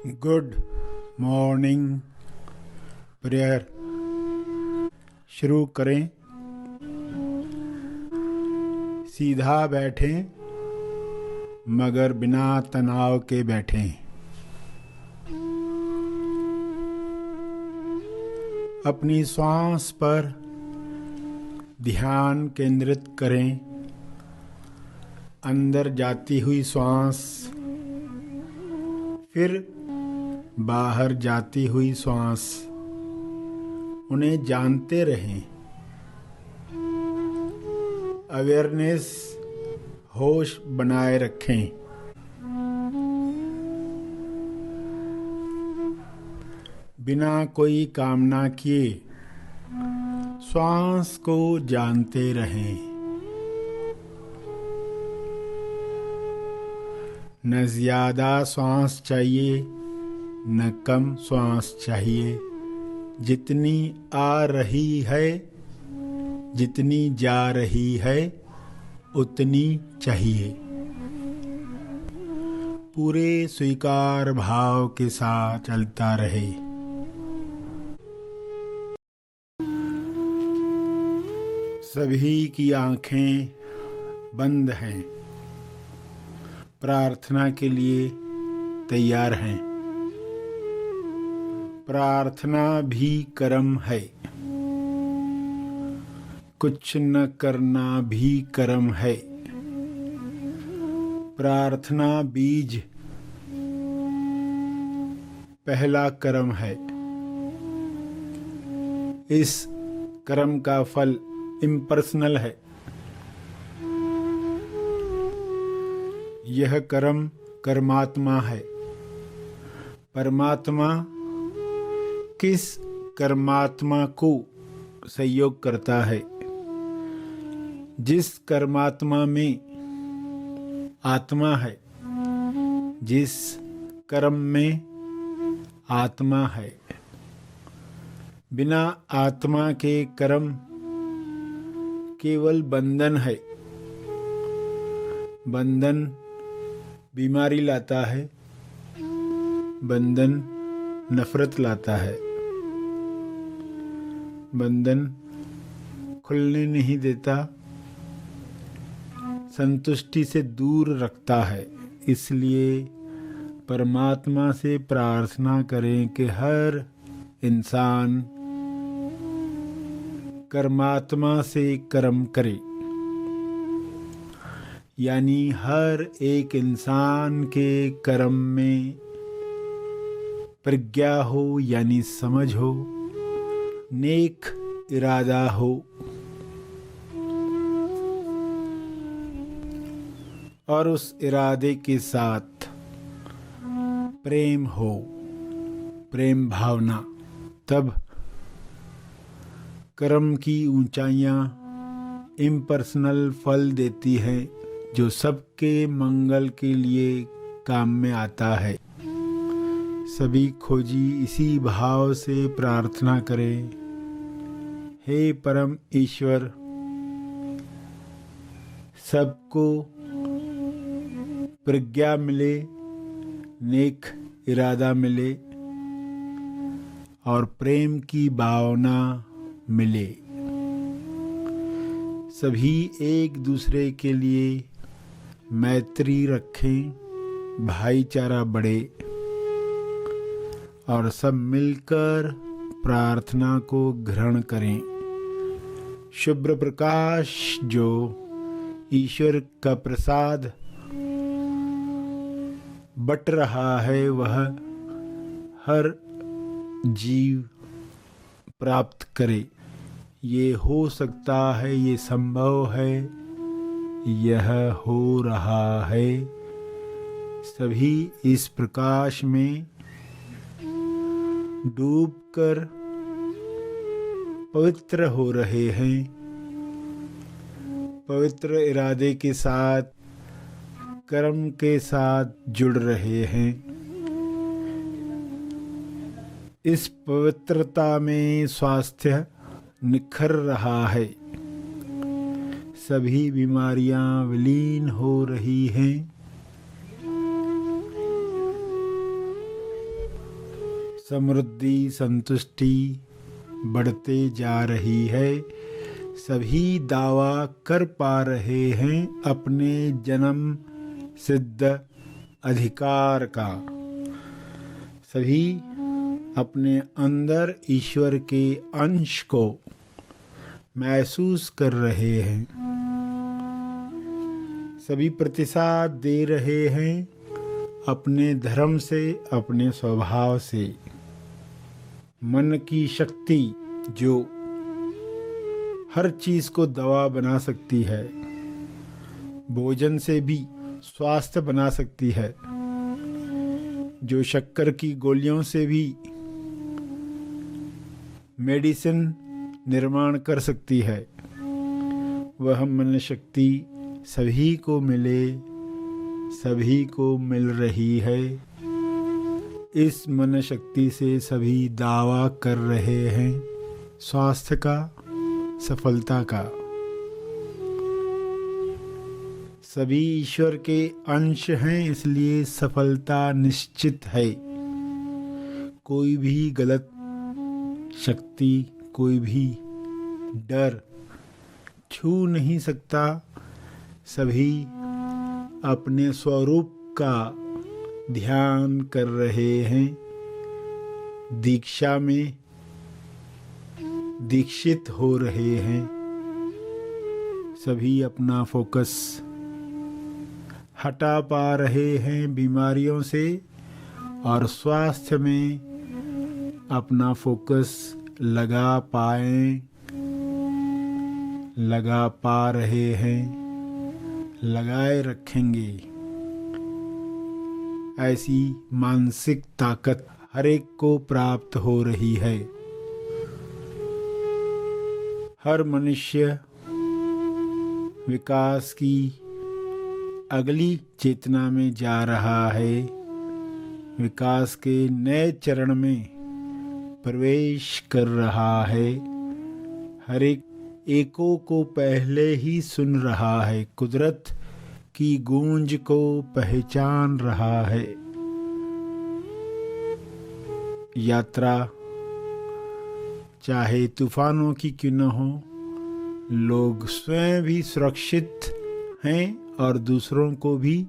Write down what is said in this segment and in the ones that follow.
Good morning prayer शुरू करें। सीधा बैठें मगर बिना तनाव के बैठें। अपनी श्वास पर ध्यान केंद्रित करें। अंदर जाती हुई श्वास, फिर बाहर जाती हुई श्वास, उन्हें जानते रहें। अवेयरनेस, होश बनाए रखें। बिना कोई कामना किए श्वास को जानते रहें। न ज्यादा श्वास चाहिए न कम श्वास चाहिए। जितनी आ रही है, जितनी जा रही है, उतनी चाहिए। पूरे स्वीकार भाव के साथ चलता रहे। सभी की आंखें बंद हैं, प्रार्थना के लिए तैयार हैं। प्रार्थना भी कर्म है, कुछ न करना भी कर्म है। प्रार्थना बीज पहला कर्म है। इस कर्म का फल इम्पर्सनल है। यह कर्म कर्मात्मा है। परमात्मा किस कर्मात्मा को सहयोग करता है? जिस कर्मात्मा में आत्मा है, जिस कर्म में आत्मा है। बिना आत्मा के कर्म केवल बंधन है। बंधन बीमारी लाता है, बंधन नफरत लाता है, बंधन खुलने नहीं देता, संतुष्टि से दूर रखता है। इसलिए परमात्मा से प्रार्थना करें कि हर इंसान कर्मात्मा से कर्म करे। यानी हर एक इंसान के कर्म में प्रज्ञा हो, यानी समझ हो, नेक इरादा हो और उस इरादे के साथ प्रेम हो, प्रेम भावना। तब कर्म की ऊंचाइयां इम्पर्सनल फल देती है, जो सबके मंगल के लिए काम में आता है। सभी खोजी इसी भाव से प्रार्थना करें। हे परम ईश्वर, सबको प्रज्ञा मिले, नेक इरादा मिले और प्रेम की भावना मिले। सभी एक दूसरे के लिए मैत्री रखें, भाईचारा बढ़े और सब मिलकर प्रार्थना को ग्रहण करें। शुभ्र प्रकाश जो ईश्वर का प्रसाद बट रहा है, वह हर जीव प्राप्त करे। ये हो सकता है, ये संभव है, यह हो रहा है। सभी इस प्रकाश में डूबकर पवित्र हो रहे हैं। पवित्र इरादे के साथ, कर्म के साथ जुड़ रहे हैं। इस पवित्रता में स्वास्थ्य निखर रहा है। सभी बीमारियां विलीन हो रही हैं। समृद्धि संतुष्टि बढ़ते जा रही है। सभी दावा कर पा रहे हैं अपने जन्म सिद्ध अधिकार का। सभी अपने अंदर ईश्वर के अंश को महसूस कर रहे हैं। सभी प्रतिसाद दे रहे हैं अपने धर्म से, अपने स्वभाव से। मन की शक्ति जो हर चीज को दवा बना सकती है, भोजन से भी स्वास्थ्य बना सकती है, जो शक्कर की गोलियों से भी मेडिसिन निर्माण कर सकती है, वह मन शक्ति सभी को मिले, सभी को मिल रही है। इस मन शक्ति से सभी दावा कर रहे हैं स्वास्थ्य का, सफलता का। सभी ईश्वर के अंश हैं, इसलिए सफलता निश्चित है। कोई भी गलत शक्ति, कोई भी डर छू नहीं सकता। सभी अपने स्वरूप का ध्यान कर रहे हैं। दीक्षा में दीक्षित हो रहे हैं। सभी अपना फोकस हटा पा रहे हैं बीमारियों से और स्वास्थ्य में अपना फोकस लगा पा रहे हैं, लगाए रखेंगे। ऐसी मानसिक ताकत हर एक को प्राप्त हो रही है। हर मनुष्य विकास की अगली चेतना में जा रहा है। विकास के नए चरण में प्रवेश कर रहा है। हर एक एको को पहले ही सुन रहा है, कुदरत की गूंज को पहचान रहा है। यात्रा चाहे तूफानों की क्यों न हो, लोग स्वयं भी सुरक्षित हैं और दूसरों को भी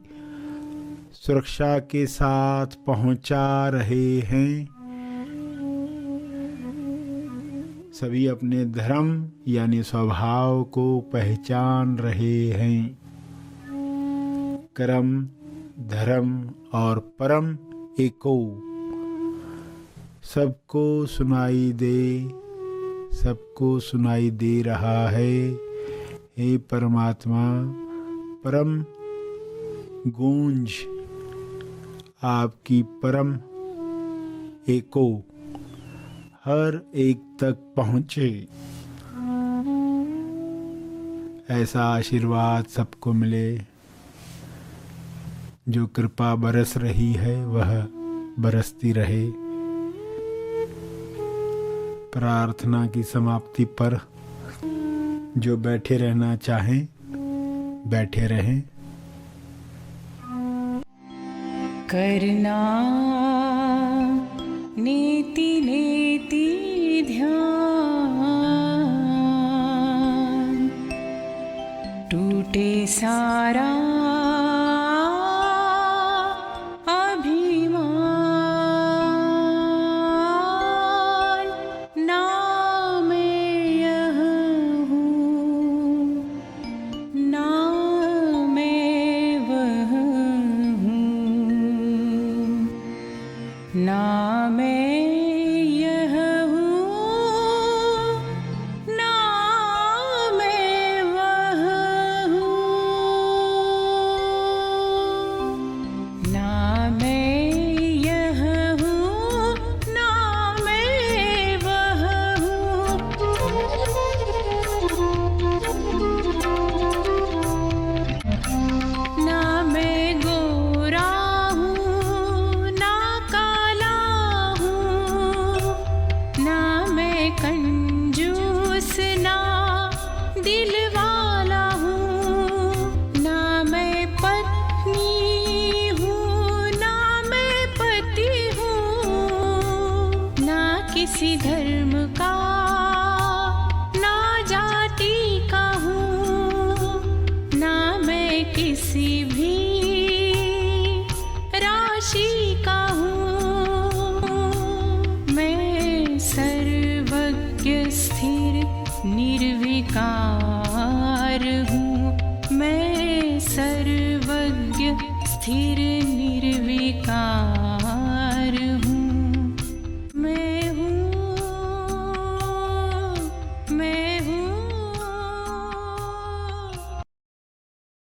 सुरक्षा के साथ पहुंचा रहे हैं। सभी अपने धर्म यानी स्वभाव को पहचान रहे हैं। कर्म, धर्म और परम एको सबको सुनाई दे रहा है। हे परमात्मा, परम गूंज आपकी परम एको हर एक तक पहुँचे। ऐसा आशीर्वाद सबको मिले। जो कृपा बरस रही है वह बरसती रहे। प्रार्थना की समाप्ति पर जो बैठे रहना चाहें बैठे रहें। करना नेति नेति ध्यान, टूटे सारा किसी धर्म का, ना जाति का हूँ, ना मैं किसी भी राशि का हूँ। मैं सर्वज्ञ स्थिर निर्विकार हूँ, मैं सर्वज्ञ स्थिर निर्विकार